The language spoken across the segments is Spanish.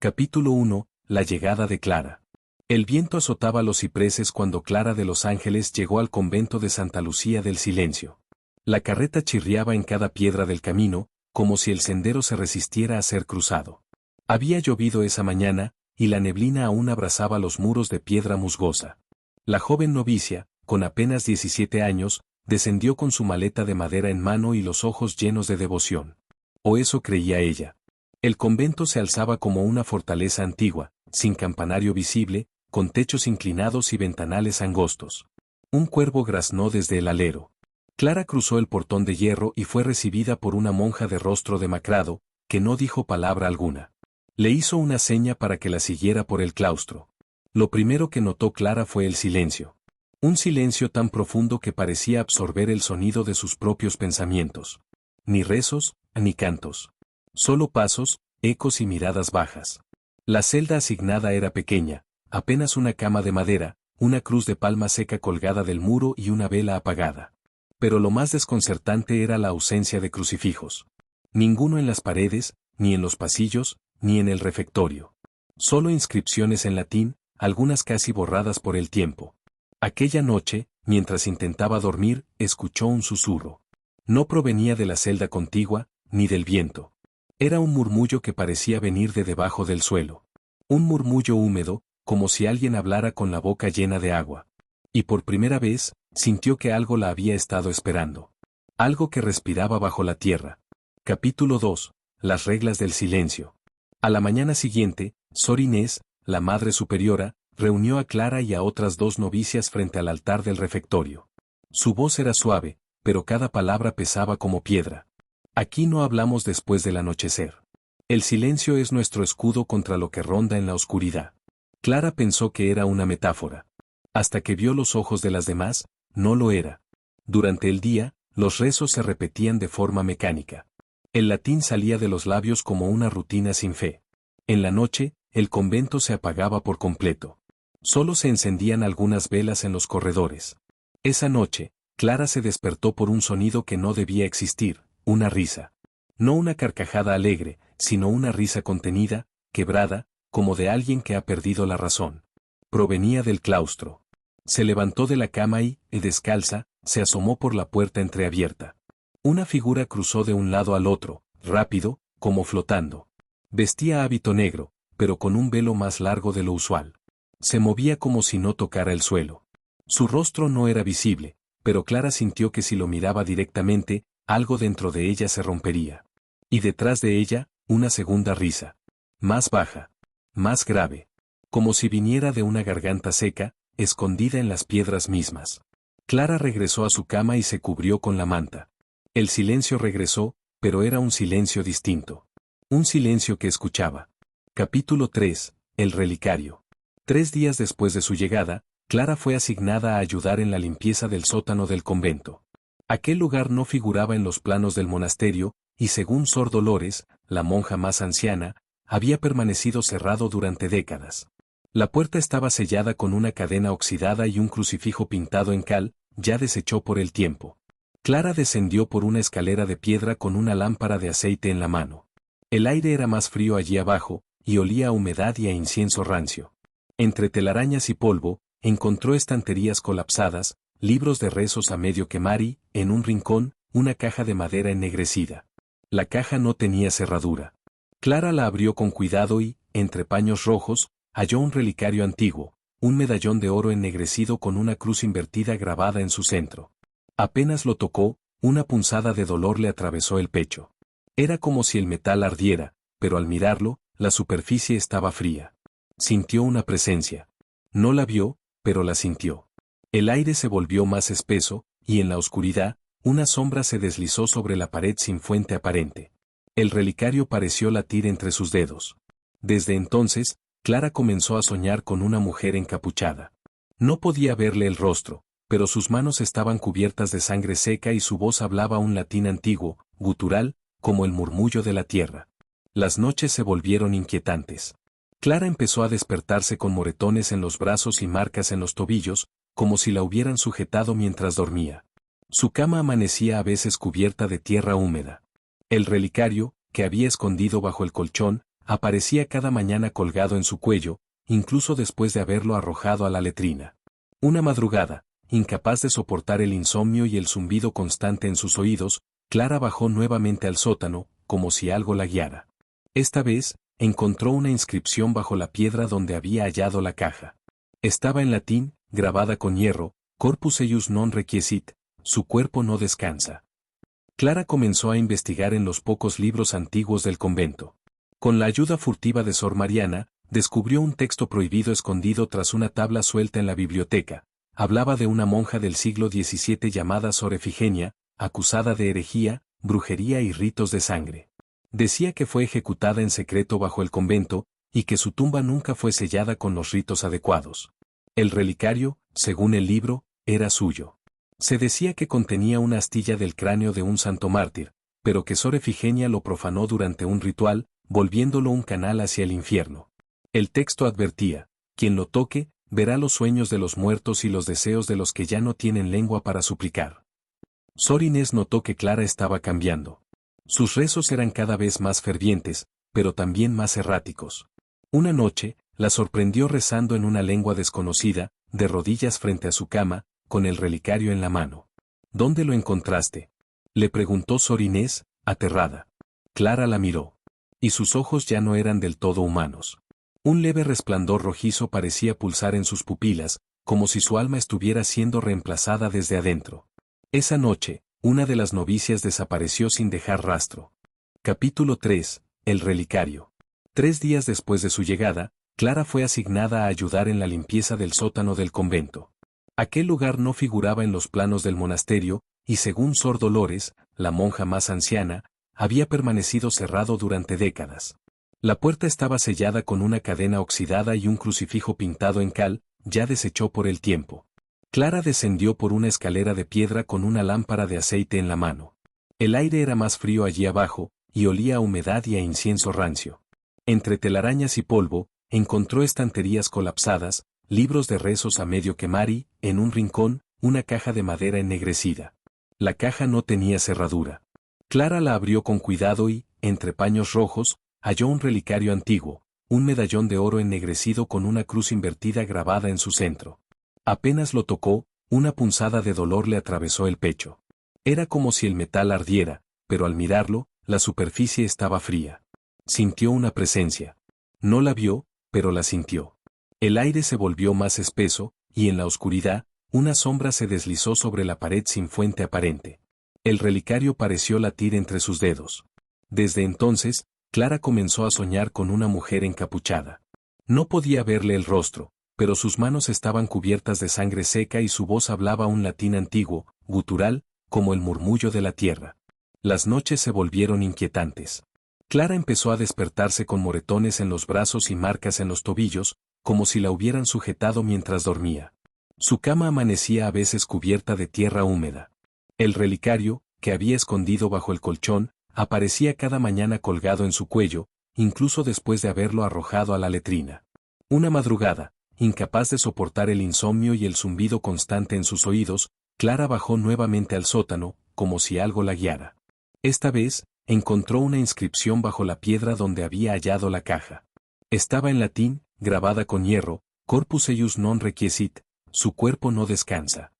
Capítulo 1. La llegada de Clara. El viento azotaba los cipreses cuando Clara de los Ángeles llegó al convento de Santa Lucía del Silencio. La carreta chirriaba en cada piedra del camino, como si el sendero se resistiera a ser cruzado. Había llovido esa mañana, y la neblina aún abrazaba los muros de piedra musgosa. La joven novicia, con apenas 17 años, descendió con su maleta de madera en mano y los ojos llenos de devoción. O eso creía ella. El convento se alzaba como una fortaleza antigua, sin campanario visible, con techos inclinados y ventanales angostos. Un cuervo graznó desde el alero. Clara cruzó el portón de hierro y fue recibida por una monja de rostro demacrado, que no dijo palabra alguna. Le hizo una seña para que la siguiera por el claustro. Lo primero que notó Clara fue el silencio. Un silencio tan profundo que parecía absorber el sonido de sus propios pensamientos. Ni rezos, ni cantos. Solo pasos, ecos y miradas bajas. La celda asignada era pequeña, apenas una cama de madera, una cruz de palma seca colgada del muro y una vela apagada. Pero lo más desconcertante era la ausencia de crucifijos. Ninguno en las paredes, ni en los pasillos, ni en el refectorio. Solo inscripciones en latín, algunas casi borradas por el tiempo. Aquella noche, mientras intentaba dormir, escuchó un susurro. No provenía de la celda contigua, ni del viento. Era un murmullo que parecía venir de debajo del suelo. Un murmullo húmedo, como si alguien hablara con la boca llena de agua. Y por primera vez, sintió que algo la había estado esperando. Algo que respiraba bajo la tierra. Capítulo 2. Las reglas del silencio. A la mañana siguiente, Sor Inés, la Madre Superiora, reunió a Clara y a otras 2 novicias frente al altar del refectorio. Su voz era suave, pero cada palabra pesaba como piedra. Aquí no hablamos después del anochecer. El silencio es nuestro escudo contra lo que ronda en la oscuridad. Clara pensó que era una metáfora. Hasta que vio los ojos de las demás, no lo era. Durante el día, los rezos se repetían de forma mecánica. El latín salía de los labios como una rutina sin fe. En la noche, el convento se apagaba por completo. Solo se encendían algunas velas en los corredores. Esa noche, Clara se despertó por un sonido que no debía existir, una risa. No una carcajada alegre, sino una risa contenida, quebrada, como de alguien que ha perdido la razón. Provenía del claustro. Se levantó de la cama y, descalza, se asomó por la puerta entreabierta. Una figura cruzó de un lado al otro, rápido, como flotando. Vestía hábito negro, pero con un velo más largo de lo usual. Se movía como si no tocara el suelo. Su rostro no era visible, pero Clara sintió que si lo miraba directamente, algo dentro de ella se rompería. Y detrás de ella, una segunda risa. Más baja. Más grave. Como si viniera de una garganta seca, escondida en las piedras mismas. Clara regresó a su cama y se cubrió con la manta. El silencio regresó, pero era un silencio distinto. Un silencio que escuchaba. Capítulo 3. El relicario. 3 días después de su llegada, Clara fue asignada a ayudar en la limpieza del sótano del convento. Aquel lugar no figuraba en los planos del monasterio, y según Sor Dolores, la monja más anciana, había permanecido cerrado durante décadas. La puerta estaba sellada con una cadena oxidada y un crucifijo pintado en cal, ya deshecho por el tiempo. Clara descendió por una escalera de piedra con una lámpara de aceite en la mano. El aire era más frío allí abajo, y olía a humedad y a incienso rancio. Entre telarañas y polvo, encontró estanterías colapsadas, libros de rezos a medio quemar y, en un rincón, una caja de madera ennegrecida. La caja no tenía cerradura. Clara la abrió con cuidado y, entre paños rojos, halló un relicario antiguo, un medallón de oro ennegrecido con una cruz invertida grabada en su centro. Apenas lo tocó, una punzada de dolor le atravesó el pecho. Era como si el metal ardiera, pero al mirarlo, la superficie estaba fría. Sintió una presencia. No la vio, pero la sintió. El aire se volvió más espeso, y en la oscuridad, una sombra se deslizó sobre la pared sin fuente aparente. El relicario pareció latir entre sus dedos. Desde entonces, Clara comenzó a soñar con una mujer encapuchada. No podía verle el rostro, pero sus manos estaban cubiertas de sangre seca y su voz hablaba un latín antiguo, gutural, como el murmullo de la tierra. Las noches se volvieron inquietantes. Clara empezó a despertarse con moretones en los brazos y marcas en los tobillos, como si la hubieran sujetado mientras dormía. Su cama amanecía a veces cubierta de tierra húmeda. El relicario, que había escondido bajo el colchón, aparecía cada mañana colgado en su cuello, incluso después de haberlo arrojado a la letrina. Una madrugada, incapaz de soportar el insomnio y el zumbido constante en sus oídos, Clara bajó nuevamente al sótano, como si algo la guiara. Esta vez, encontró una inscripción bajo la piedra donde había hallado la caja. Estaba en latín, grabada con hierro: Corpus eius non requiescit, su cuerpo no descansa. Clara comenzó a investigar en los pocos libros antiguos del convento. Con la ayuda furtiva de Sor Mariana, descubrió un texto prohibido escondido tras una tabla suelta en la biblioteca. Hablaba de una monja del siglo XVII llamada Sor Efigenia, acusada de herejía, brujería y ritos de sangre. Decía que fue ejecutada en secreto bajo el convento, y que su tumba nunca fue sellada con los ritos adecuados. El relicario, según el libro, era suyo. Se decía que contenía una astilla del cráneo de un santo mártir, pero que Sor Efigenia lo profanó durante un ritual, volviéndolo un canal hacia el infierno. El texto advertía: quien lo toque, verá los sueños de los muertos y los deseos de los que ya no tienen lengua para suplicar. Sor Inés notó que Clara estaba cambiando. Sus rezos eran cada vez más fervientes, pero también más erráticos. Una noche, la sorprendió rezando en una lengua desconocida, de rodillas frente a su cama, con el relicario en la mano. ¿Dónde lo encontraste?, le preguntó Sor Inés, aterrada. Clara la miró. Y sus ojos ya no eran del todo humanos. Un leve resplandor rojizo parecía pulsar en sus pupilas, como si su alma estuviera siendo reemplazada desde adentro. Esa noche, una de las novicias desapareció sin dejar rastro. Capítulo 3. El relicario. 3 días después de su llegada, Clara fue asignada a ayudar en la limpieza del sótano del convento. Aquel lugar no figuraba en los planos del monasterio, y según Sor Dolores, la monja más anciana, había permanecido cerrado durante décadas. La puerta estaba sellada con una cadena oxidada y un crucifijo pintado en cal, ya deshecho por el tiempo. Clara descendió por una escalera de piedra con una lámpara de aceite en la mano. El aire era más frío allí abajo, y olía a humedad y a incienso rancio. Entre telarañas y polvo, encontró estanterías colapsadas, libros de rezos a medio quemar y, en un rincón, una caja de madera ennegrecida. La caja no tenía cerradura. Clara la abrió con cuidado y, entre paños rojos, halló un relicario antiguo, un medallón de oro ennegrecido con una cruz invertida grabada en su centro. Apenas lo tocó, una punzada de dolor le atravesó el pecho. Era como si el metal ardiera, pero al mirarlo, la superficie estaba fría. Sintió una presencia. No la vio, pero la sintió. El aire se volvió más espeso, y en la oscuridad, una sombra se deslizó sobre la pared sin fuente aparente. El relicario pareció latir entre sus dedos. Desde entonces, Clara comenzó a soñar con una mujer encapuchada. No podía verle el rostro, pero sus manos estaban cubiertas de sangre seca y su voz hablaba un latín antiguo, gutural, como el murmullo de la tierra. Las noches se volvieron inquietantes. Clara empezó a despertarse con moretones en los brazos y marcas en los tobillos, como si la hubieran sujetado mientras dormía. Su cama amanecía a veces cubierta de tierra húmeda. El relicario, que había escondido bajo el colchón, aparecía cada mañana colgado en su cuello, incluso después de haberlo arrojado a la letrina. Una madrugada, incapaz de soportar el insomnio y el zumbido constante en sus oídos, Clara bajó nuevamente al sótano, como si algo la guiara. Esta vez, encontró una inscripción bajo la piedra donde había hallado la caja. Estaba en latín, grabada con hierro: Corpus eius non requiescit, su cuerpo no descansa.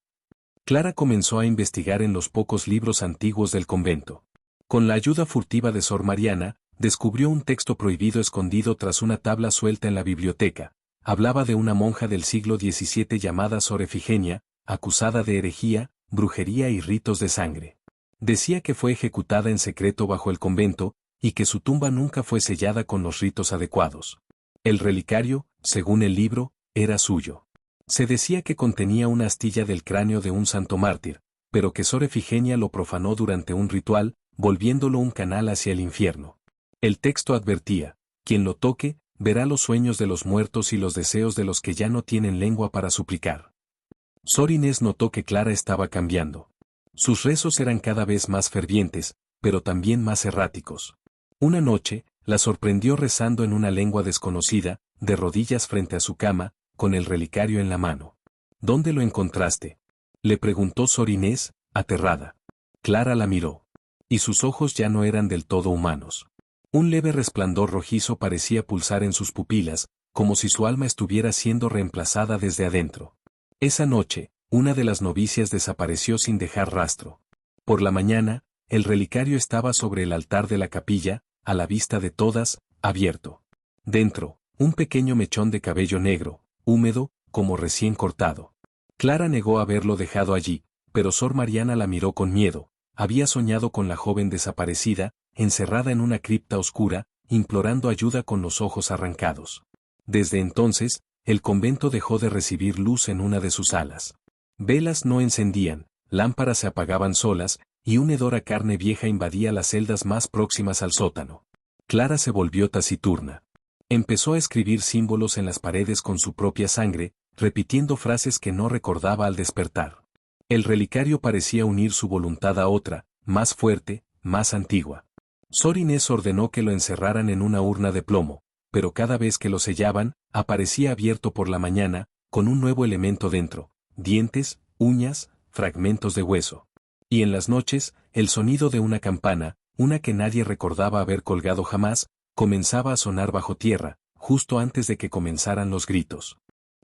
Clara comenzó a investigar en los pocos libros antiguos del convento. Con la ayuda furtiva de Sor Mariana, descubrió un texto prohibido escondido tras una tabla suelta en la biblioteca. Hablaba de una monja del siglo XVII llamada Sor Efigenia, acusada de herejía, brujería y ritos de sangre. Decía que fue ejecutada en secreto bajo el convento, y que su tumba nunca fue sellada con los ritos adecuados. El relicario, según el libro, era suyo. Se decía que contenía una astilla del cráneo de un santo mártir, pero que Sor Efigenia lo profanó durante un ritual, volviéndolo un canal hacia el infierno. El texto advertía: quien lo toque, verá los sueños de los muertos y los deseos de los que ya no tienen lengua para suplicar. Sor Inés notó que Clara estaba cambiando. Sus rezos eran cada vez más fervientes, pero también más erráticos. Una noche, la sorprendió rezando en una lengua desconocida, de rodillas frente a su cama, con el relicario en la mano. ¿Dónde lo encontraste?, le preguntó Sor Inés, aterrada. Clara la miró. Y sus ojos ya no eran del todo humanos. Un leve resplandor rojizo parecía pulsar en sus pupilas, como si su alma estuviera siendo reemplazada desde adentro. Esa noche, una de las novicias desapareció sin dejar rastro. Por la mañana, el relicario estaba sobre el altar de la capilla, a la vista de todas, abierto. Dentro, un pequeño mechón de cabello negro, húmedo, como recién cortado. Clara negó haberlo dejado allí, pero Sor Mariana la miró con miedo. Había soñado con la joven desaparecida, encerrada en una cripta oscura, implorando ayuda con los ojos arrancados. Desde entonces, el convento dejó de recibir luz en una de sus alas. Velas no encendían, lámparas se apagaban solas, y un hedor a carne vieja invadía las celdas más próximas al sótano. Clara se volvió taciturna. Empezó a escribir símbolos en las paredes con su propia sangre, repitiendo frases que no recordaba al despertar. El relicario parecía unir su voluntad a otra, más fuerte, más antigua. Sor Inés ordenó que lo encerraran en una urna de plomo, pero cada vez que lo sellaban, aparecía abierto por la mañana, con un nuevo elemento dentro: dientes, uñas, fragmentos de hueso. Y en las noches, el sonido de una campana, una que nadie recordaba haber colgado jamás, comenzaba a sonar bajo tierra, justo antes de que comenzaran los gritos.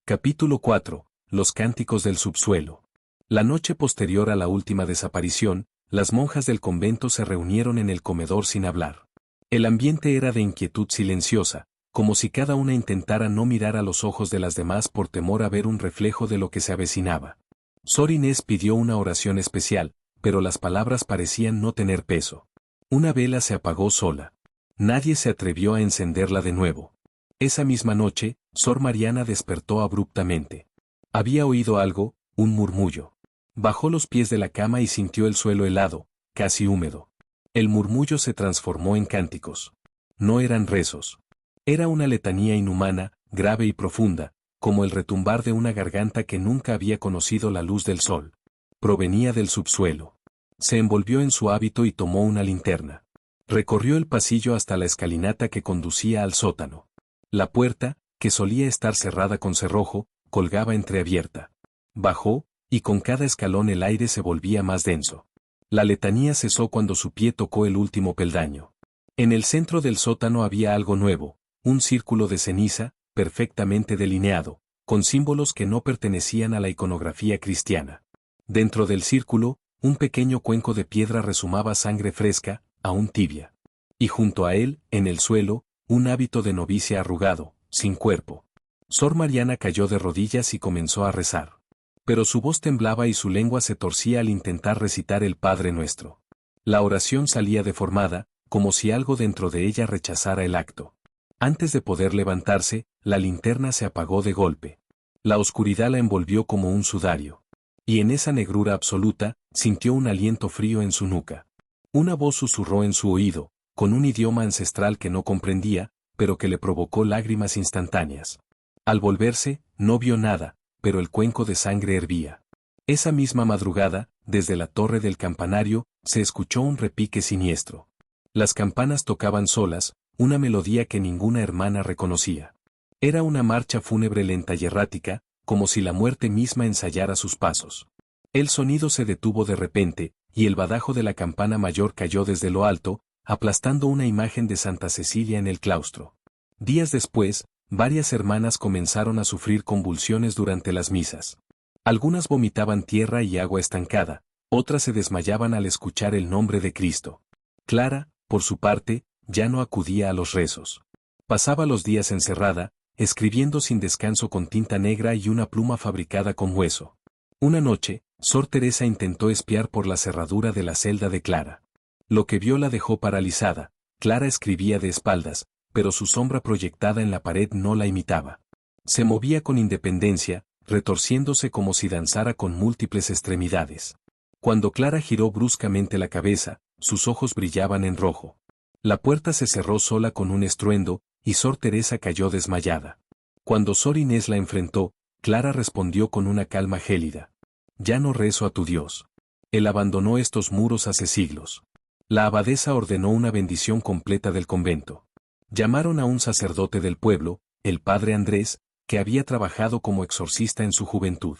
Capítulo 4. Los cánticos del subsuelo. La noche posterior a la última desaparición, las monjas del convento se reunieron en el comedor sin hablar. El ambiente era de inquietud silenciosa, como si cada una intentara no mirar a los ojos de las demás por temor a ver un reflejo de lo que se avecinaba. Sor Inés pidió una oración especial, pero las palabras parecían no tener peso. Una vela se apagó sola. Nadie se atrevió a encenderla de nuevo. Esa misma noche, Sor Mariana despertó abruptamente. Había oído algo, un murmullo. Bajó los pies de la cama y sintió el suelo helado, casi húmedo. El murmullo se transformó en cánticos. No eran rezos. Era una letanía inhumana, grave y profunda, como el retumbar de una garganta que nunca había conocido la luz del sol. Provenía del subsuelo. Se envolvió en su hábito y tomó una linterna. Recorrió el pasillo hasta la escalinata que conducía al sótano. La puerta, que solía estar cerrada con cerrojo, colgaba entreabierta. Bajó, y con cada escalón el aire se volvía más denso. La letanía cesó cuando su pie tocó el último peldaño. En el centro del sótano había algo nuevo, un círculo de ceniza, perfectamente delineado, con símbolos que no pertenecían a la iconografía cristiana. Dentro del círculo, un pequeño cuenco de piedra resumaba sangre fresca, aún tibia. Y junto a él, en el suelo, un hábito de novicia arrugado, sin cuerpo. Sor Mariana cayó de rodillas y comenzó a rezar. Pero su voz temblaba y su lengua se torcía al intentar recitar el Padre Nuestro. La oración salía deformada, como si algo dentro de ella rechazara el acto. Antes de poder levantarse, la linterna se apagó de golpe. La oscuridad la envolvió como un sudario. Y en esa negrura absoluta, sintió un aliento frío en su nuca. Una voz susurró en su oído, con un idioma ancestral que no comprendía, pero que le provocó lágrimas instantáneas. Al volverse, no vio nada, pero el cuenco de sangre hervía. Esa misma madrugada, desde la torre del campanario, se escuchó un repique siniestro. Las campanas tocaban solas, una melodía que ninguna hermana reconocía. Era una marcha fúnebre lenta y errática, como si la muerte misma ensayara sus pasos. El sonido se detuvo de repente, y el badajo de la campana mayor cayó desde lo alto, aplastando una imagen de Santa Cecilia en el claustro. Días después, varias hermanas comenzaron a sufrir convulsiones durante las misas. Algunas vomitaban tierra y agua estancada, otras se desmayaban al escuchar el nombre de Cristo. Clara, por su parte, ya no acudía a los rezos. Pasaba los días encerrada, escribiendo sin descanso con tinta negra y una pluma fabricada con hueso. Una noche, Sor Teresa intentó espiar por la cerradura de la celda de Clara. Lo que vio la dejó paralizada. Clara escribía de espaldas, pero su sombra proyectada en la pared no la imitaba. Se movía con independencia, retorciéndose como si danzara con múltiples extremidades. Cuando Clara giró bruscamente la cabeza, sus ojos brillaban en rojo. La puerta se cerró sola con un estruendo, y Sor Teresa cayó desmayada. Cuando Sor Inés la enfrentó, Clara respondió con una calma gélida. Ya no rezo a tu Dios. Él abandonó estos muros hace siglos. La abadesa ordenó una bendición completa del convento. Llamaron a un sacerdote del pueblo, el padre Andrés, que había trabajado como exorcista en su juventud.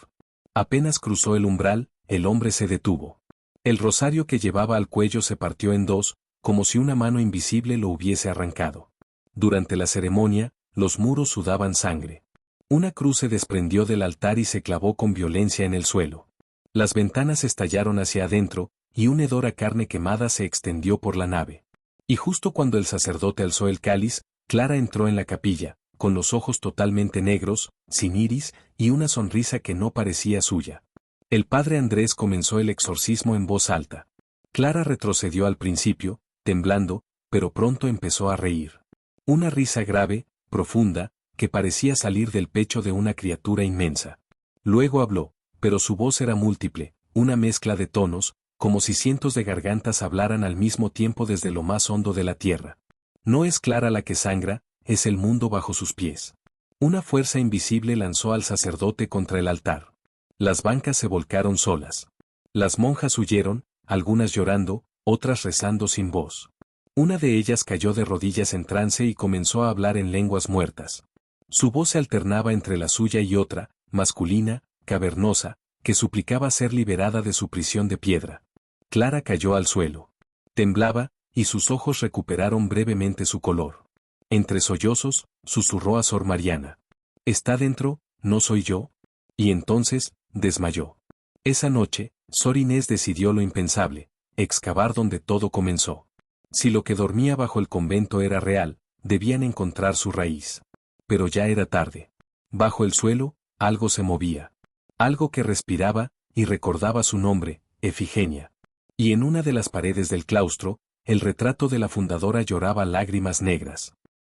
Apenas cruzó el umbral, el hombre se detuvo. El rosario que llevaba al cuello se partió en dos, como si una mano invisible lo hubiese arrancado. Durante la ceremonia, los muros sudaban sangre. Una cruz se desprendió del altar y se clavó con violencia en el suelo. Las ventanas estallaron hacia adentro, y un hedor a carne quemada se extendió por la nave. Y justo cuando el sacerdote alzó el cáliz, Clara entró en la capilla, con los ojos totalmente negros, sin iris, y una sonrisa que no parecía suya. El padre Andrés comenzó el exorcismo en voz alta. Clara retrocedió al principio, temblando, pero pronto empezó a reír. Una risa grave, profunda, que parecía salir del pecho de una criatura inmensa. Luego habló, pero su voz era múltiple, una mezcla de tonos, como si cientos de gargantas hablaran al mismo tiempo desde lo más hondo de la tierra. No es Clara la que sangra, es el mundo bajo sus pies. Una fuerza invisible lanzó al sacerdote contra el altar. Las bancas se volcaron solas. Las monjas huyeron, algunas llorando, otras rezando sin voz. Una de ellas cayó de rodillas en trance y comenzó a hablar en lenguas muertas. Su voz se alternaba entre la suya y otra, masculina, cavernosa, que suplicaba ser liberada de su prisión de piedra. Clara cayó al suelo. Temblaba, y sus ojos recuperaron brevemente su color. Entre sollozos, susurró a Sor Mariana. «¿Está dentro? ¿No soy yo?» Y entonces, desmayó. Esa noche, Sor Inés decidió lo impensable, excavar donde todo comenzó. Si lo que dormía bajo el convento era real, debían encontrar su raíz. Pero ya era tarde. Bajo el suelo, algo se movía. Algo que respiraba, y recordaba su nombre, Efigenia. Y en una de las paredes del claustro, el retrato de la fundadora lloraba lágrimas negras.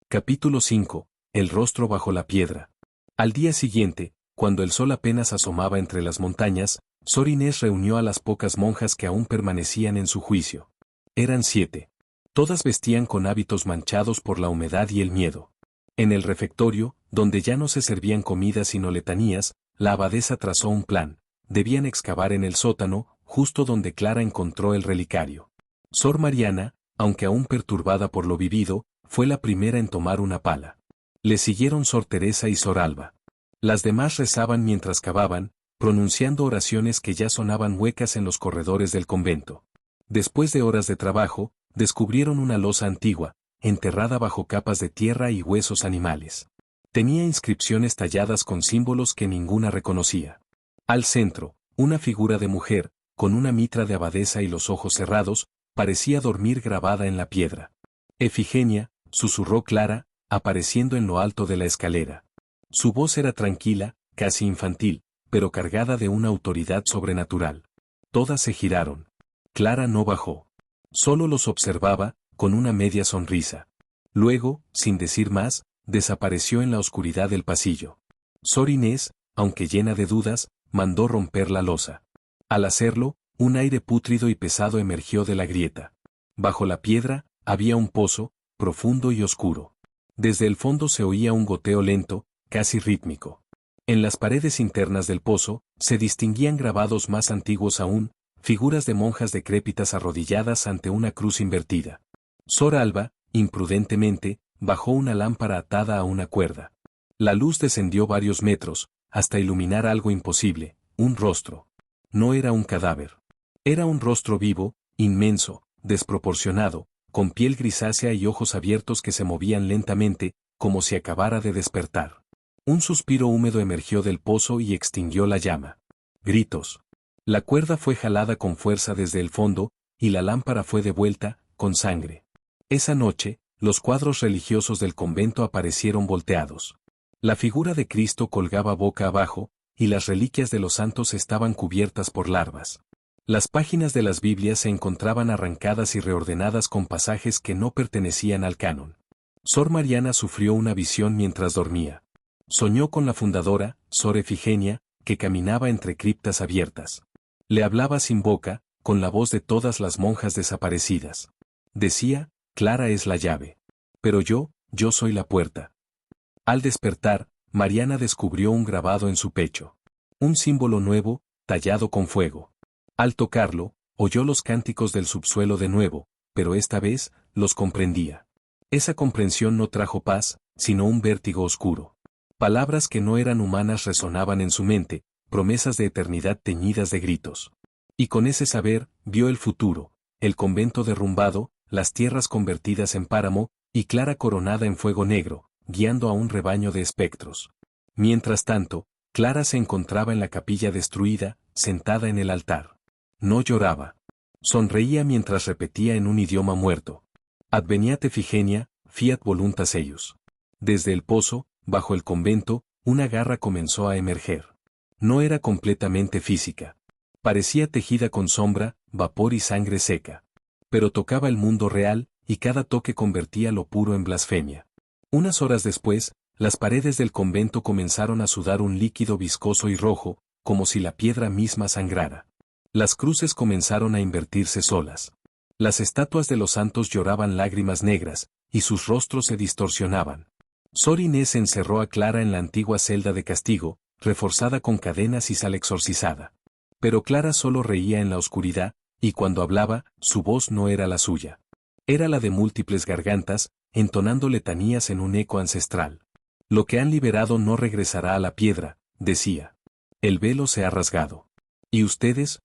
Capítulo 5. El rostro bajo la piedra. Al día siguiente, cuando el sol apenas asomaba entre las montañas, Sor Inés reunió a las pocas monjas que aún permanecían en su juicio. Eran 7. Todas vestían con hábitos manchados por la humedad y el miedo. En el refectorio, donde ya no se servían comidas sino letanías, la abadesa trazó un plan. Debían excavar en el sótano, justo donde Clara encontró el relicario. Sor Mariana, aunque aún perturbada por lo vivido, fue la primera en tomar una pala. Le siguieron Sor Teresa y Sor Alba. Las demás rezaban mientras cavaban, pronunciando oraciones que ya sonaban huecas en los corredores del convento. Después de horas de trabajo, descubrieron una losa antigua, enterrada bajo capas de tierra y huesos animales. Tenía inscripciones talladas con símbolos que ninguna reconocía. Al centro, una figura de mujer, con una mitra de abadesa y los ojos cerrados, parecía dormir grabada en la piedra. «Efigenia», susurró Clara, apareciendo en lo alto de la escalera. Su voz era tranquila, casi infantil, pero cargada de una autoridad sobrenatural. Todas se giraron. Clara no bajó. Solo los observaba, con una media sonrisa. Luego, sin decir más, desapareció en la oscuridad del pasillo. Sor Inés, aunque llena de dudas, mandó romper la losa. Al hacerlo, un aire pútrido y pesado emergió de la grieta. Bajo la piedra, había un pozo, profundo y oscuro. Desde el fondo se oía un goteo lento, casi rítmico. En las paredes internas del pozo, se distinguían grabados más antiguos aún, figuras de monjas decrépitas arrodilladas ante una cruz invertida. Sor Alba, imprudentemente, bajó una lámpara atada a una cuerda. La luz descendió varios metros, hasta iluminar algo imposible, un rostro. No era un cadáver. Era un rostro vivo, inmenso, desproporcionado, con piel grisácea y ojos abiertos que se movían lentamente, como si acabara de despertar. Un suspiro húmedo emergió del pozo y extinguió la llama. Gritos. La cuerda fue jalada con fuerza desde el fondo, y la lámpara fue devuelta, con sangre. Esa noche, los cuadros religiosos del convento aparecieron volteados. La figura de Cristo colgaba boca abajo, y las reliquias de los santos estaban cubiertas por larvas. Las páginas de las Biblias se encontraban arrancadas y reordenadas con pasajes que no pertenecían al canon. Sor Mariana sufrió una visión mientras dormía. Soñó con la fundadora, Sor Efigenia, que caminaba entre criptas abiertas. Le hablaba sin boca, con la voz de todas las monjas desaparecidas. Decía, Clara es la llave. Pero yo soy la puerta. Al despertar, Mariana descubrió un grabado en su pecho. Un símbolo nuevo, tallado con fuego. Al tocarlo, oyó los cánticos del subsuelo de nuevo, pero esta vez, los comprendía. Esa comprensión no trajo paz, sino un vértigo oscuro. Palabras que no eran humanas resonaban en su mente, promesas de eternidad teñidas de gritos. Y con ese saber, vio el futuro, el convento derrumbado, las tierras convertidas en páramo, y Clara coronada en fuego negro, guiando a un rebaño de espectros. Mientras tanto, Clara se encontraba en la capilla destruida, sentada en el altar. No lloraba. Sonreía mientras repetía en un idioma muerto: Adveniat Efigenia, fiat voluntas eius. Desde el pozo, bajo el convento, una garra comenzó a emerger. No era completamente física. Parecía tejida con sombra, vapor y sangre seca. Pero tocaba el mundo real, y cada toque convertía lo puro en blasfemia. Unas horas después, las paredes del convento comenzaron a sudar un líquido viscoso y rojo, como si la piedra misma sangrara. Las cruces comenzaron a invertirse solas. Las estatuas de los santos lloraban lágrimas negras, y sus rostros se distorsionaban. Sor Inés encerró a Clara en la antigua celda de castigo, reforzada con cadenas y sal exorcizada. Pero Clara solo reía en la oscuridad, y cuando hablaba, su voz no era la suya. Era la de múltiples gargantas, entonando letanías en un eco ancestral. Lo que han liberado no regresará a la piedra, decía. El velo se ha rasgado. Y ustedes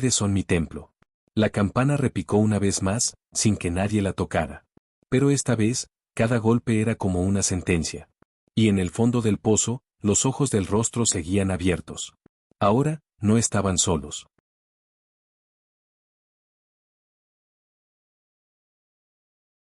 son mi templo. La campana repicó una vez más, sin que nadie la tocara. Pero esta vez, cada golpe era como una sentencia. Y en el fondo del pozo, los ojos del rostro seguían abiertos. Ahora, no estaban solos.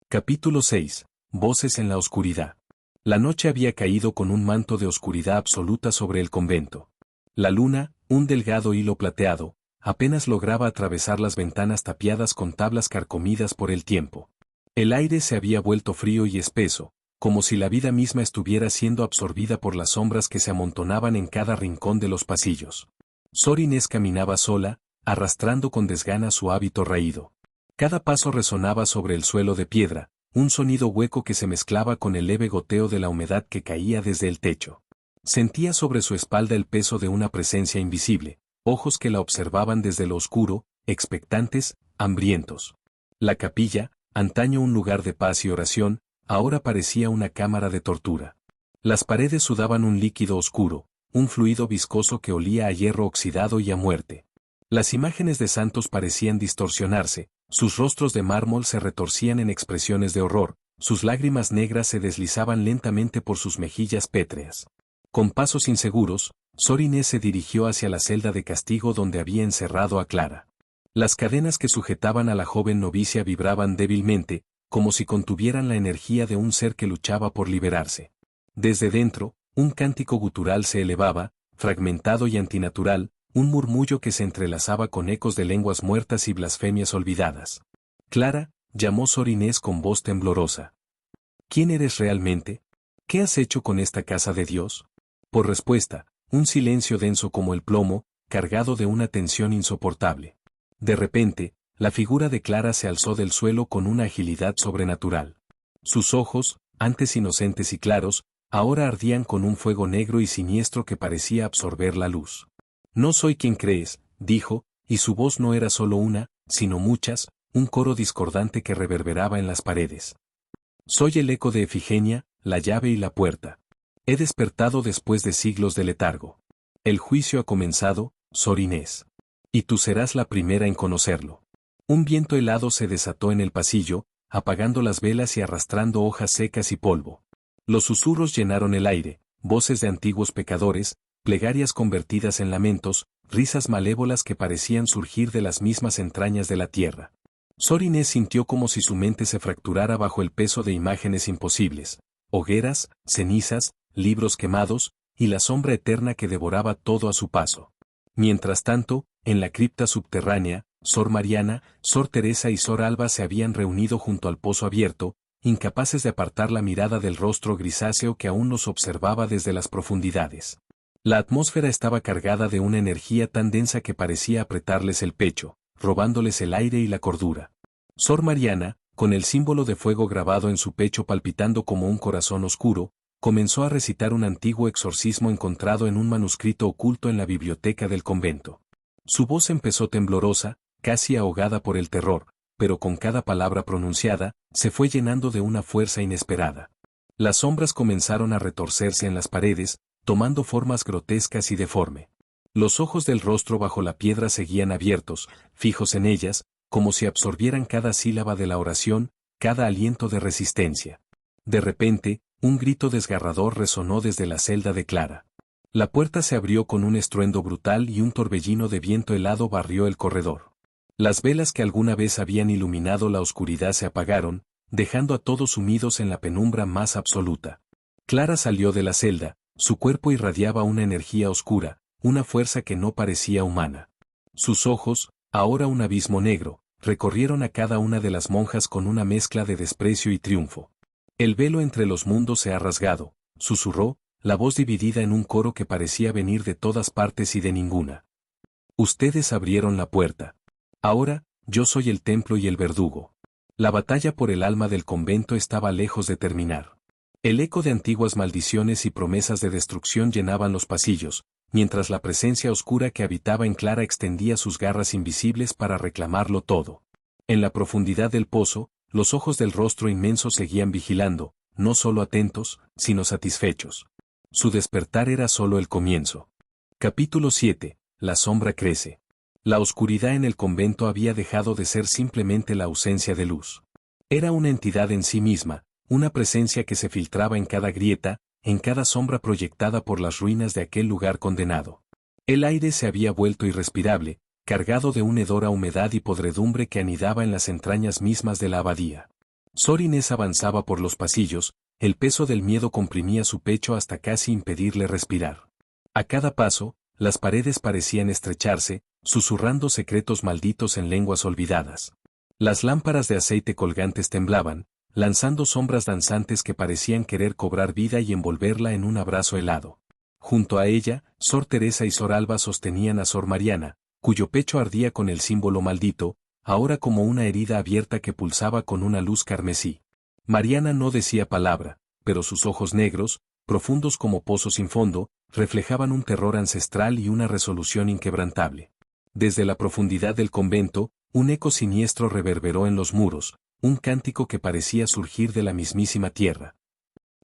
Capítulo 6. Voces en la oscuridad. La noche había caído con un manto de oscuridad absoluta sobre el convento. La luna, un delgado hilo plateado, apenas lograba atravesar las ventanas tapiadas con tablas carcomidas por el tiempo. El aire se había vuelto frío y espeso, como si la vida misma estuviera siendo absorbida por las sombras que se amontonaban en cada rincón de los pasillos. Sor Inés caminaba sola, arrastrando con desgana su hábito raído. Cada paso resonaba sobre el suelo de piedra, un sonido hueco que se mezclaba con el leve goteo de la humedad que caía desde el techo. Sentía sobre su espalda el peso de una presencia invisible, ojos que la observaban desde lo oscuro, expectantes, hambrientos. La capilla, antaño un lugar de paz y oración, ahora parecía una cámara de tortura. Las paredes sudaban un líquido oscuro, un fluido viscoso que olía a hierro oxidado y a muerte. Las imágenes de santos parecían distorsionarse, sus rostros de mármol se retorcían en expresiones de horror, sus lágrimas negras se deslizaban lentamente por sus mejillas pétreas. Con pasos inseguros, Sor Inés se dirigió hacia la celda de castigo donde había encerrado a Clara. Las cadenas que sujetaban a la joven novicia vibraban débilmente, como si contuvieran la energía de un ser que luchaba por liberarse. Desde dentro, un cántico gutural se elevaba, fragmentado y antinatural, un murmullo que se entrelazaba con ecos de lenguas muertas y blasfemias olvidadas. Clara, llamó Sor Inés con voz temblorosa. ¿Quién eres realmente? ¿Qué has hecho con esta casa de Dios? Por respuesta, un silencio denso como el plomo, cargado de una tensión insoportable. De repente, la figura de Clara se alzó del suelo con una agilidad sobrenatural. Sus ojos, antes inocentes y claros, ahora ardían con un fuego negro y siniestro que parecía absorber la luz. No soy quien crees, dijo, y su voz no era solo una, sino muchas, un coro discordante que reverberaba en las paredes. Soy el eco de Efigenia, la llave y la puerta. He despertado después de siglos de letargo. El juicio ha comenzado, Sor Inés. Y tú serás la primera en conocerlo. Un viento helado se desató en el pasillo, apagando las velas y arrastrando hojas secas y polvo. Los susurros llenaron el aire, voces de antiguos pecadores, plegarias convertidas en lamentos, risas malévolas que parecían surgir de las mismas entrañas de la tierra. Sor Inés sintió como si su mente se fracturara bajo el peso de imágenes imposibles, hogueras, cenizas, libros quemados, y la sombra eterna que devoraba todo a su paso. Mientras tanto, en la cripta subterránea, Sor Mariana, Sor Teresa y Sor Alba se habían reunido junto al pozo abierto, incapaces de apartar la mirada del rostro grisáceo que aún los observaba desde las profundidades. La atmósfera estaba cargada de una energía tan densa que parecía apretarles el pecho, robándoles el aire y la cordura. Sor Mariana, con el símbolo de fuego grabado en su pecho palpitando como un corazón oscuro, comenzó a recitar un antiguo exorcismo encontrado en un manuscrito oculto en la biblioteca del convento. Su voz empezó temblorosa, casi ahogada por el terror, pero con cada palabra pronunciada, se fue llenando de una fuerza inesperada. Las sombras comenzaron a retorcerse en las paredes, tomando formas grotescas y deforme. Los ojos del rostro bajo la piedra seguían abiertos, fijos en ellas, como si absorbieran cada sílaba de la oración, cada aliento de resistencia. De repente, un grito desgarrador resonó desde la celda de Clara. La puerta se abrió con un estruendo brutal y un torbellino de viento helado barrió el corredor. Las velas que alguna vez habían iluminado la oscuridad se apagaron, dejando a todos sumidos en la penumbra más absoluta. Clara salió de la celda, su cuerpo irradiaba una energía oscura, una fuerza que no parecía humana. Sus ojos, ahora un abismo negro, recorrieron a cada una de las monjas con una mezcla de desprecio y triunfo. El velo entre los mundos se ha rasgado, susurró, la voz dividida en un coro que parecía venir de todas partes y de ninguna. Ustedes abrieron la puerta. Ahora, yo soy el templo y el verdugo. La batalla por el alma del convento estaba lejos de terminar. El eco de antiguas maldiciones y promesas de destrucción llenaban los pasillos, mientras la presencia oscura que habitaba en Clara extendía sus garras invisibles para reclamarlo todo. En la profundidad del pozo, los ojos del rostro inmenso seguían vigilando, no solo atentos, sino satisfechos. Su despertar era solo el comienzo. Capítulo 7. La sombra crece. La oscuridad en el convento había dejado de ser simplemente la ausencia de luz. Era una entidad en sí misma, una presencia que se filtraba en cada grieta, en cada sombra proyectada por las ruinas de aquel lugar condenado. El aire se había vuelto irrespirable, cargado de un hedor a humedad y podredumbre que anidaba en las entrañas mismas de la abadía. Sor Inés avanzaba por los pasillos, el peso del miedo comprimía su pecho hasta casi impedirle respirar. A cada paso, las paredes parecían estrecharse, susurrando secretos malditos en lenguas olvidadas. Las lámparas de aceite colgantes temblaban, lanzando sombras danzantes que parecían querer cobrar vida y envolverla en un abrazo helado. Junto a ella, Sor Teresa y Sor Alba sostenían a Sor Mariana, cuyo pecho ardía con el símbolo maldito, ahora como una herida abierta que pulsaba con una luz carmesí. Mariana no decía palabra, pero sus ojos negros, profundos como pozos sin fondo, reflejaban un terror ancestral y una resolución inquebrantable. Desde la profundidad del convento, un eco siniestro reverberó en los muros, un cántico que parecía surgir de la mismísima tierra.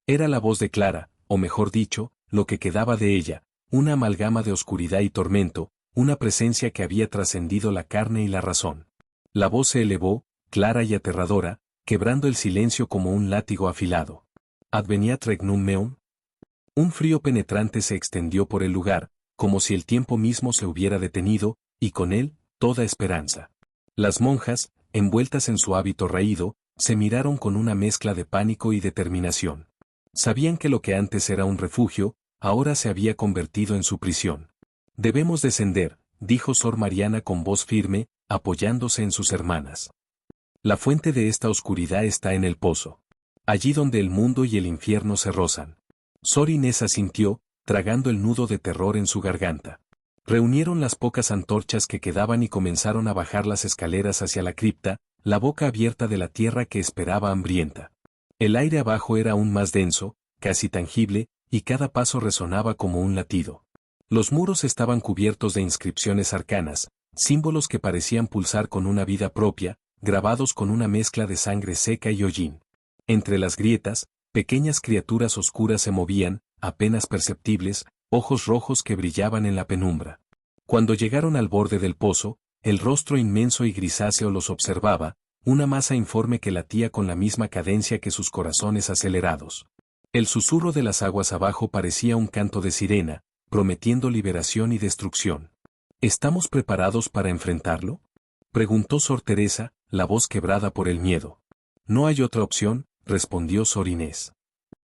Era la voz de Clara, o mejor dicho, lo que quedaba de ella, una amalgama de oscuridad y tormento, una presencia que había trascendido la carne y la razón. La voz se elevó, clara y aterradora, quebrando el silencio como un látigo afilado. Adveniat regnum meum. Un frío penetrante se extendió por el lugar, como si el tiempo mismo se hubiera detenido, y con él, toda esperanza. Las monjas, envueltas en su hábito raído, se miraron con una mezcla de pánico y determinación. Sabían que lo que antes era un refugio, ahora se había convertido en su prisión. Debemos descender, dijo Sor Mariana con voz firme, apoyándose en sus hermanas. La fuente de esta oscuridad está en el pozo. Allí donde el mundo y el infierno se rozan. Sor Inés asintió, tragando el nudo de terror en su garganta. Reunieron las pocas antorchas que quedaban y comenzaron a bajar las escaleras hacia la cripta, la boca abierta de la tierra que esperaba hambrienta. El aire abajo era aún más denso, casi tangible, y cada paso resonaba como un latido. Los muros estaban cubiertos de inscripciones arcanas, símbolos que parecían pulsar con una vida propia, grabados con una mezcla de sangre seca y hollín. Entre las grietas, pequeñas criaturas oscuras se movían, apenas perceptibles, ojos rojos que brillaban en la penumbra. Cuando llegaron al borde del pozo, el rostro inmenso y grisáceo los observaba, una masa informe que latía con la misma cadencia que sus corazones acelerados. El susurro de las aguas abajo parecía un canto de sirena, prometiendo liberación y destrucción. ¿Estamos preparados para enfrentarlo?, preguntó Sor Teresa, la voz quebrada por el miedo. No hay otra opción, respondió Sor Inés.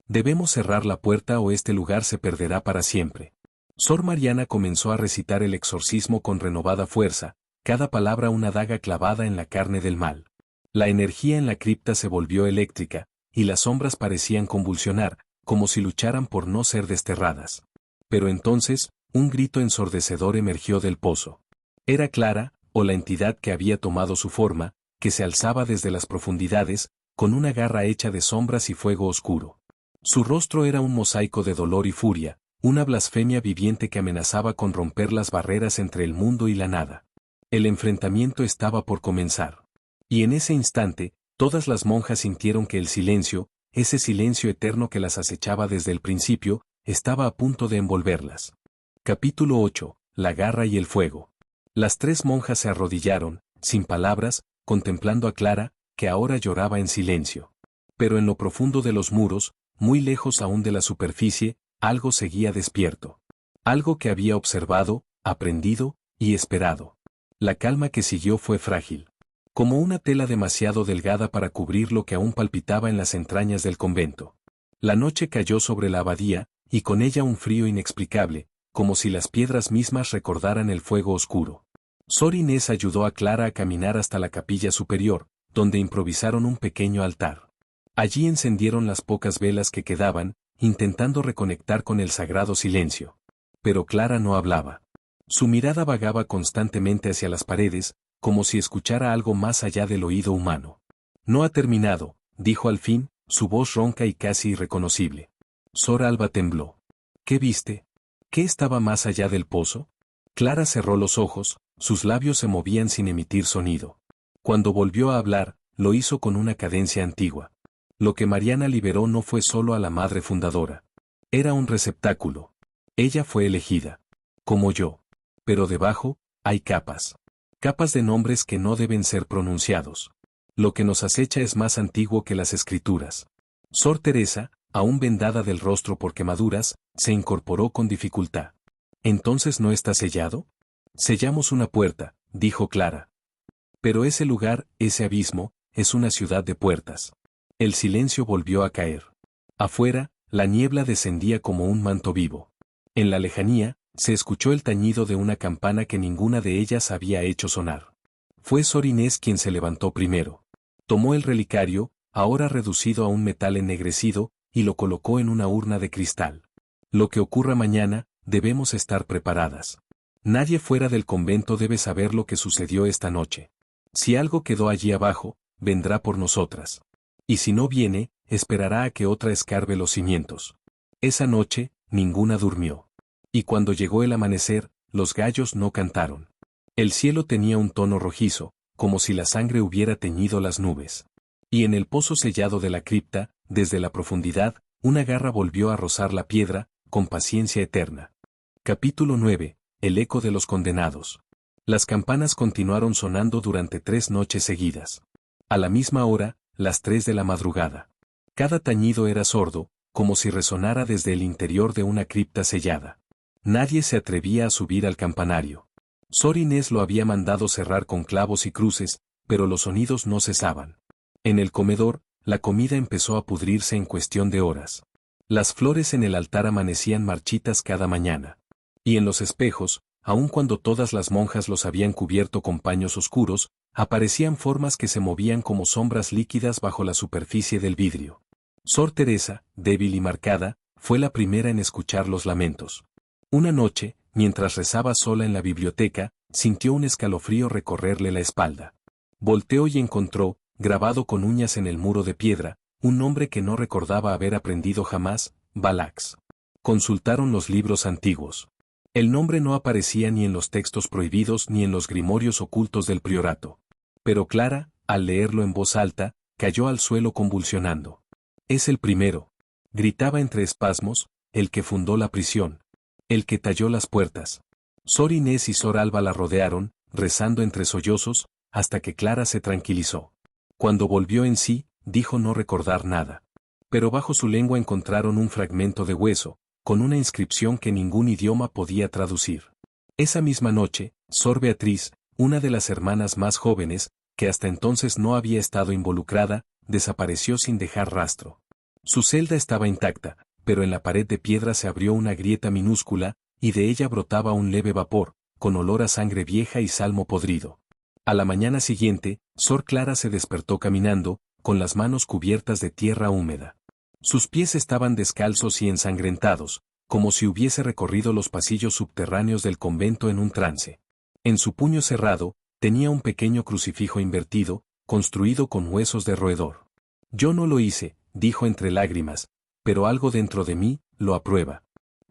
Debemos cerrar la puerta o este lugar se perderá para siempre. Sor Mariana comenzó a recitar el exorcismo con renovada fuerza, cada palabra una daga clavada en la carne del mal. La energía en la cripta se volvió eléctrica, y las sombras parecían convulsionar, como si lucharan por no ser desterradas. Pero entonces, un grito ensordecedor emergió del pozo. Era Clara, o la entidad que había tomado su forma, que se alzaba desde las profundidades, con una garra hecha de sombras y fuego oscuro. Su rostro era un mosaico de dolor y furia, una blasfemia viviente que amenazaba con romper las barreras entre el mundo y la nada. El enfrentamiento estaba por comenzar. Y en ese instante, todas las monjas sintieron que el silencio, ese silencio eterno que las acechaba desde el principio, estaba a punto de envolverlas. Capítulo 8. La garra y el fuego. Las tres monjas se arrodillaron, sin palabras, contemplando a Clara, que ahora lloraba en silencio. Pero en lo profundo de los muros, muy lejos aún de la superficie, algo seguía despierto. Algo que había observado, aprendido y esperado. La calma que siguió fue frágil. Como una tela demasiado delgada para cubrir lo que aún palpitaba en las entrañas del convento. La noche cayó sobre la abadía, y con ella un frío inexplicable, como si las piedras mismas recordaran el fuego oscuro. Sor Inés ayudó a Clara a caminar hasta la capilla superior, donde improvisaron un pequeño altar. Allí encendieron las pocas velas que quedaban, intentando reconectar con el sagrado silencio. Pero Clara no hablaba. Su mirada vagaba constantemente hacia las paredes, como si escuchara algo más allá del oído humano. No ha terminado, dijo al fin, su voz ronca y casi irreconocible. Sor Alba tembló. ¿Qué viste? ¿Qué estaba más allá del pozo? Clara cerró los ojos, sus labios se movían sin emitir sonido. Cuando volvió a hablar, lo hizo con una cadencia antigua. Lo que Mariana liberó no fue solo a la madre fundadora. Era un receptáculo. Ella fue elegida. Como yo. Pero debajo, hay capas. Capas de nombres que no deben ser pronunciados. Lo que nos acecha es más antiguo que las escrituras. Sor Teresa, aún vendada del rostro por quemaduras, se incorporó con dificultad. ¿Entonces no está sellado? Sellamos una puerta, dijo Clara. Pero ese lugar, ese abismo, es una ciudad de puertas. El silencio volvió a caer. Afuera, la niebla descendía como un manto vivo. En la lejanía, se escuchó el tañido de una campana que ninguna de ellas había hecho sonar. Fue Sor Inés quien se levantó primero. Tomó el relicario, ahora reducido a un metal ennegrecido, y lo colocó en una urna de cristal. Lo que ocurra mañana, debemos estar preparadas. Nadie fuera del convento debe saber lo que sucedió esta noche. Si algo quedó allí abajo, vendrá por nosotras. Y si no viene, esperará a que otra escarbe los cimientos. Esa noche, ninguna durmió. Y cuando llegó el amanecer, los gallos no cantaron. El cielo tenía un tono rojizo, como si la sangre hubiera teñido las nubes. Y en el pozo sellado de la cripta, desde la profundidad, una garra volvió a rozar la piedra, con paciencia eterna. Capítulo 9. El eco de los condenados. Las campanas continuaron sonando durante 3 noches seguidas. A la misma hora, las 3 de la madrugada. Cada tañido era sordo, como si resonara desde el interior de una cripta sellada. Nadie se atrevía a subir al campanario. Sor Inés lo había mandado cerrar con clavos y cruces, pero los sonidos no cesaban. En el comedor, la comida empezó a pudrirse en cuestión de horas. Las flores en el altar amanecían marchitas cada mañana. Y en los espejos, aun cuando todas las monjas los habían cubierto con paños oscuros, aparecían formas que se movían como sombras líquidas bajo la superficie del vidrio. Sor Teresa, débil y marcada, fue la primera en escuchar los lamentos. Una noche, mientras rezaba sola en la biblioteca, sintió un escalofrío recorrerle la espalda. Volteó y encontró, grabado con uñas en el muro de piedra, un nombre que no recordaba haber aprendido jamás, Balax. Consultaron los libros antiguos. El nombre no aparecía ni en los textos prohibidos ni en los grimorios ocultos del priorato. Pero Clara, al leerlo en voz alta, cayó al suelo convulsionando. Es el primero, gritaba entre espasmos, el que fundó la prisión, el que talló las puertas. Sor Inés y Sor Alba la rodearon, rezando entre sollozos, hasta que Clara se tranquilizó. Cuando volvió en sí, dijo no recordar nada. Pero bajo su lengua encontraron un fragmento de hueso, con una inscripción que ningún idioma podía traducir. Esa misma noche, Sor Beatriz, una de las hermanas más jóvenes, que hasta entonces no había estado involucrada, desapareció sin dejar rastro. Su celda estaba intacta, pero en la pared de piedra se abrió una grieta minúscula, y de ella brotaba un leve vapor, con olor a sangre vieja y salmo podrido. A la mañana siguiente, Sor Clara se despertó caminando, con las manos cubiertas de tierra húmeda. Sus pies estaban descalzos y ensangrentados, como si hubiese recorrido los pasillos subterráneos del convento en un trance. En su puño cerrado, tenía un pequeño crucifijo invertido, construido con huesos de roedor. Yo no lo hice, dijo entre lágrimas, pero algo dentro de mí lo aprueba.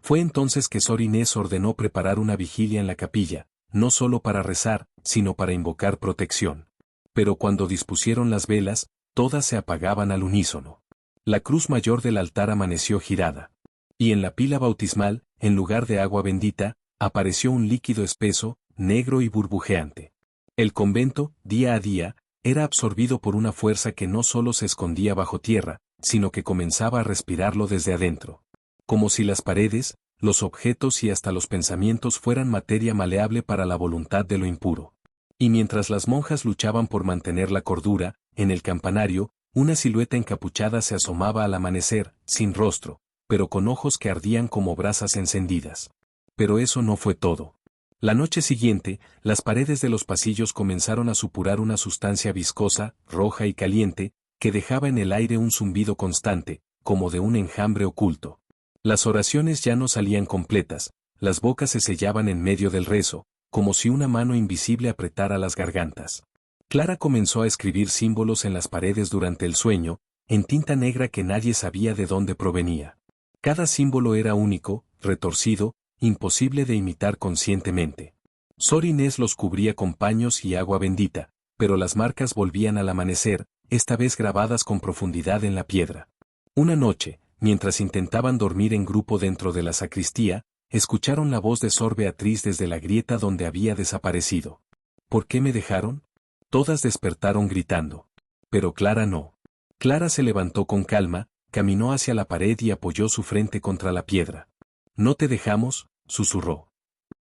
Fue entonces que Sor Inés ordenó preparar una vigilia en la capilla, no solo para rezar, sino para invocar protección. Pero cuando dispusieron las velas, todas se apagaban al unísono. La cruz mayor del altar amaneció girada. Y en la pila bautismal, en lugar de agua bendita, apareció un líquido espeso, negro y burbujeante. El convento, día a día, era absorbido por una fuerza que no solo se escondía bajo tierra, sino que comenzaba a respirarlo desde adentro. Como si las paredes, los objetos y hasta los pensamientos fueran materia maleable para la voluntad de lo impuro. Y mientras las monjas luchaban por mantener la cordura, en el campanario, una silueta encapuchada se asomaba al amanecer, sin rostro, pero con ojos que ardían como brasas encendidas. Pero eso no fue todo. La noche siguiente, las paredes de los pasillos comenzaron a supurar una sustancia viscosa, roja y caliente, que dejaba en el aire un zumbido constante, como de un enjambre oculto. Las oraciones ya no salían completas, las bocas se sellaban en medio del rezo, como si una mano invisible apretara las gargantas. Clara comenzó a escribir símbolos en las paredes durante el sueño, en tinta negra que nadie sabía de dónde provenía. Cada símbolo era único, retorcido, imposible de imitar conscientemente. Sor Inés los cubría con paños y agua bendita, pero las marcas volvían al amanecer, esta vez grabadas con profundidad en la piedra. Una noche, mientras intentaban dormir en grupo dentro de la sacristía, escucharon la voz de Sor Beatriz desde la grieta donde había desaparecido. ¿Por qué me dejaron? Todas despertaron gritando. Pero Clara no. Clara se levantó con calma, caminó hacia la pared y apoyó su frente contra la piedra. No te dejamos, susurró.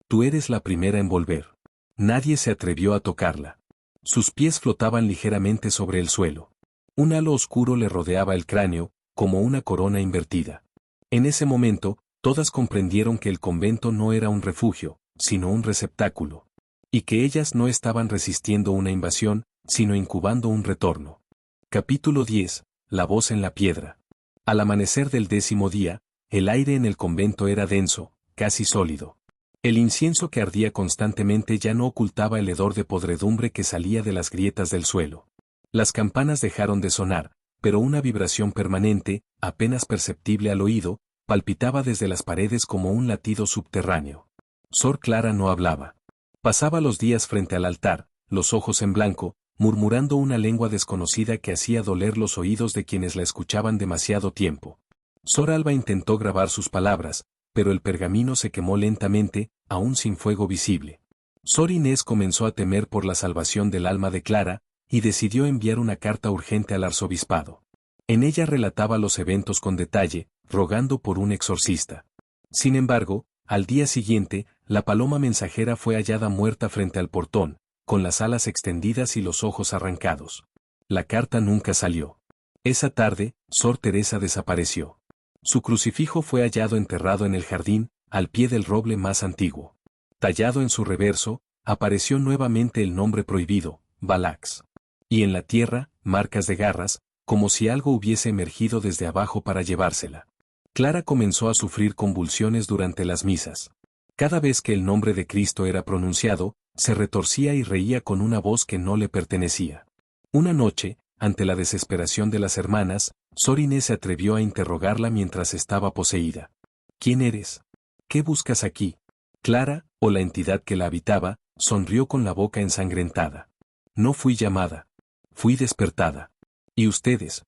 Tú eres la primera en volver. Nadie se atrevió a tocarla. Sus pies flotaban ligeramente sobre el suelo. Un halo oscuro le rodeaba el cráneo, como una corona invertida. En ese momento, todas comprendieron que el convento no era un refugio, sino un receptáculo. Y que ellas no estaban resistiendo una invasión, sino incubando un retorno. Capítulo 10. La voz en la piedra. Al amanecer del 10º día, el aire en el convento era denso, casi sólido. El incienso que ardía constantemente ya no ocultaba el hedor de podredumbre que salía de las grietas del suelo. Las campanas dejaron de sonar, pero una vibración permanente, apenas perceptible al oído, palpitaba desde las paredes como un latido subterráneo. Sor Clara no hablaba. Pasaba los días frente al altar, los ojos en blanco, murmurando una lengua desconocida que hacía doler los oídos de quienes la escuchaban demasiado tiempo. Sor Alba intentó grabar sus palabras, pero el pergamino se quemó lentamente, aún sin fuego visible. Sor Inés comenzó a temer por la salvación del alma de Clara, y decidió enviar una carta urgente al arzobispado. En ella relataba los eventos con detalle, rogando por un exorcista. Sin embargo, al día siguiente, la paloma mensajera fue hallada muerta frente al portón, con las alas extendidas y los ojos arrancados. La carta nunca salió. Esa tarde, Sor Teresa desapareció. Su crucifijo fue hallado enterrado en el jardín, al pie del roble más antiguo. Tallado en su reverso, apareció nuevamente el nombre prohibido, Valax. Y en la tierra, marcas de garras, como si algo hubiese emergido desde abajo para llevársela. Clara comenzó a sufrir convulsiones durante las misas. Cada vez que el nombre de Cristo era pronunciado, se retorcía y reía con una voz que no le pertenecía. Una noche, ante la desesperación de las hermanas, Sor Inés se atrevió a interrogarla mientras estaba poseída. ¿Quién eres? ¿Qué buscas aquí? Clara, o la entidad que la habitaba, sonrió con la boca ensangrentada. No fui llamada. Fui despertada. Y ustedes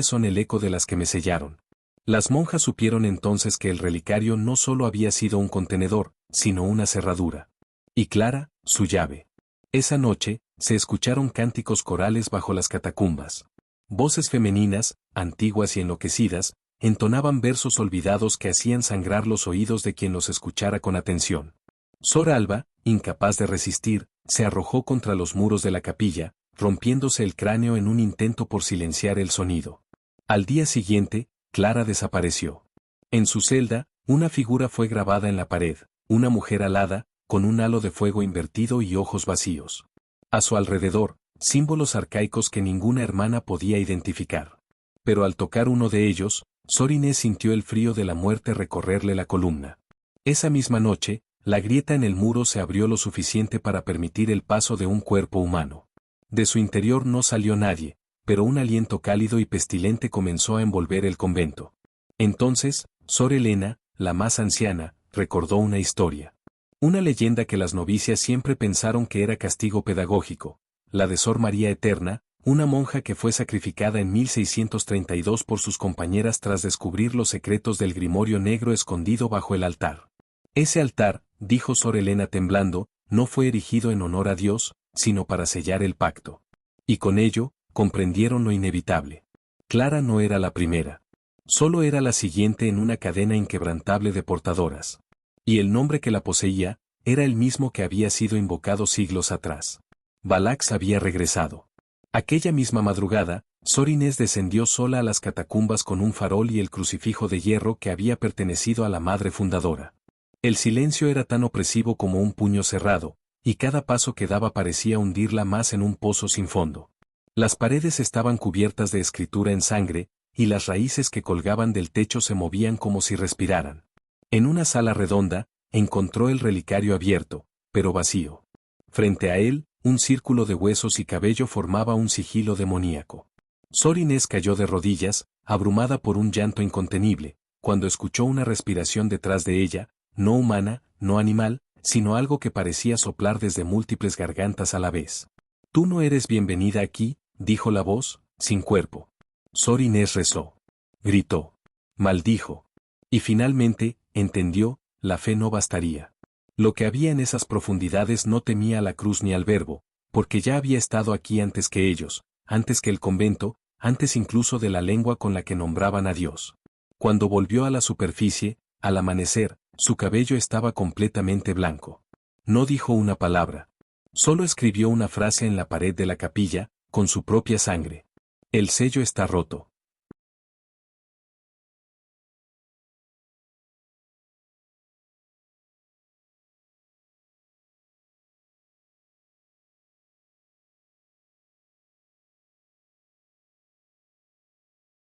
son el eco de las que me sellaron. Las monjas supieron entonces que el relicario no solo había sido un contenedor, sino una cerradura. Y Clara, su llave. Esa noche, se escucharon cánticos corales bajo las catacumbas. Voces femeninas, antiguas y enloquecidas, entonaban versos olvidados que hacían sangrar los oídos de quien los escuchara con atención. Sor Alba, incapaz de resistir, se arrojó contra los muros de la capilla, rompiéndose el cráneo en un intento por silenciar el sonido. Al día siguiente, Clara desapareció. En su celda, una figura fue grabada en la pared, una mujer alada, con un halo de fuego invertido y ojos vacíos. A su alrededor, símbolos arcaicos que ninguna hermana podía identificar. Pero al tocar uno de ellos, Sor Inés sintió el frío de la muerte recorrerle la columna. Esa misma noche, la grieta en el muro se abrió lo suficiente para permitir el paso de un cuerpo humano. De su interior no salió nadie, pero un aliento cálido y pestilente comenzó a envolver el convento. Entonces, Sor Elena, la más anciana, recordó una historia. Una leyenda que las novicias siempre pensaron que era castigo pedagógico, la de Sor María Eterna, una monja que fue sacrificada en 1632 por sus compañeras tras descubrir los secretos del grimorio negro escondido bajo el altar. Ese altar, dijo Sor Elena temblando, no fue erigido en honor a Dios, sino para sellar el pacto. Y con ello, comprendieron lo inevitable. Clara no era la primera. Solo era la siguiente en una cadena inquebrantable de portadoras. Y el nombre que la poseía, era el mismo que había sido invocado siglos atrás. Balax había regresado. Aquella misma madrugada, Sor Inés descendió sola a las catacumbas con un farol y el crucifijo de hierro que había pertenecido a la madre fundadora. El silencio era tan opresivo como un puño cerrado, y cada paso que daba parecía hundirla más en un pozo sin fondo. Las paredes estaban cubiertas de escritura en sangre, y las raíces que colgaban del techo se movían como si respiraran. En una sala redonda, encontró el relicario abierto, pero vacío. Frente a él, un círculo de huesos y cabello formaba un sigilo demoníaco. Sor Inés cayó de rodillas, abrumada por un llanto incontenible, cuando escuchó una respiración detrás de ella, no humana, no animal, sino algo que parecía soplar desde múltiples gargantas a la vez. «Tú no eres bienvenida aquí», dijo la voz, sin cuerpo. Sor Inés rezó. Gritó. Maldijo. Y finalmente, entendió, la fe no bastaría. Lo que había en esas profundidades no temía a la cruz ni al Verbo, porque ya había estado aquí antes que ellos, antes que el convento, antes incluso de la lengua con la que nombraban a Dios. Cuando volvió a la superficie, al amanecer, su cabello estaba completamente blanco. No dijo una palabra. Solo escribió una frase en la pared de la capilla, con su propia sangre. El sello está roto.